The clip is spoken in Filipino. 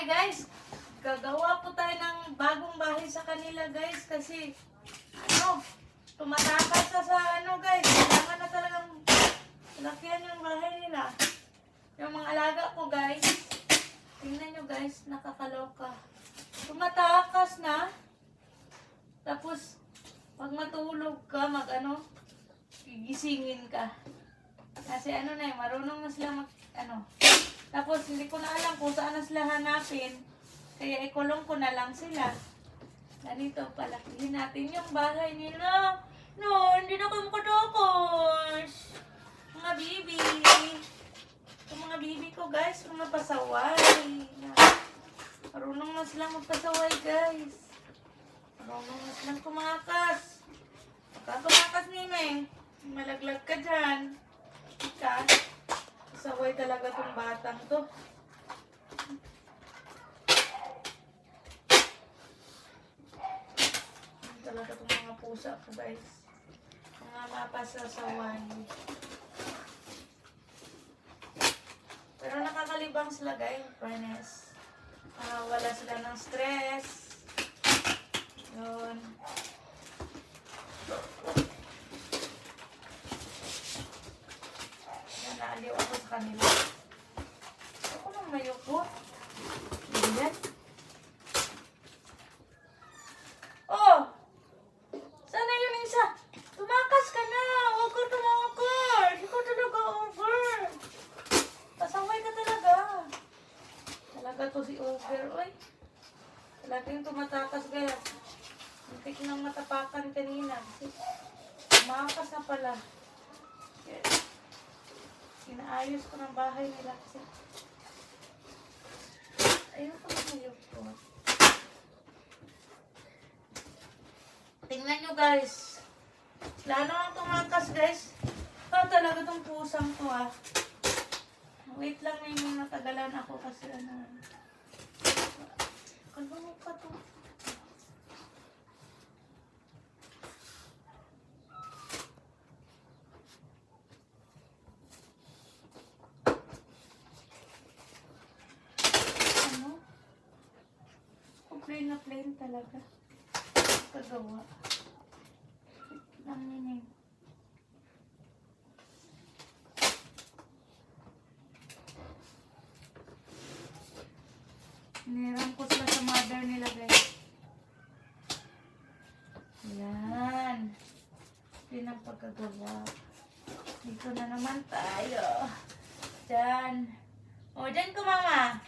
guys, gagawa po tayo ng bagong bahay sa kanila guys kasi tumatakas sa guys. Kailangan na talagang lakihan yung bahay nila. Yung mga alaga ko guys, tingnan nyo guys, nakakaloka. Tumatakas na. Tapos, pag matulog ka, gigisingin ka. Kasi marunong na sila Tapos, hindi ko na alam kung saan na sila hanapin. Kaya ikulong ko na lang sila. Ganito, palakihin natin yung bahay nila. No, hindi na kayo makatakas. Mga bibi. Yung mga bibi ko, guys, mga pasaway. Marunong na silang magpasaway, guys. Marunong na silang kumakas. Pagka kumakas, Mimeng, malaglag ka dyan. Ika, pasaway talaga tong batang to. Talaga itong mga pusa ko guys. Mga mapasasaway. Pero nakakalibang sila guys. Fairness. Wala sila ng stress. Yun. Naaliw ako sa kanila. Ako nang mayuko. Ganyan. Oh! Sana yun isa. Tumakas ka na. Huwag ka tumakas. Hindi ka talaga over. Pasaway ka talaga. Talaga to si over. Uy. Talaga yung tumatakas kaya. Muntik nang matapakan kanina. Tumakas na pala. Inaayos ko ng bahay nila kasi. Ayun ko na ko. Tingnan nyo guys. Lalo ang tumakas guys. Talaga tong pusang to Wait lang na yung natagalan ako kasi kalungo pa to. Plain na plain talaga. Kagawa. Lang yun Nirang ko sila sa mother nila guys. Ayan. Yun ang pagkagawa. Dito na naman tayo. Diyan. O, diyan ko mama.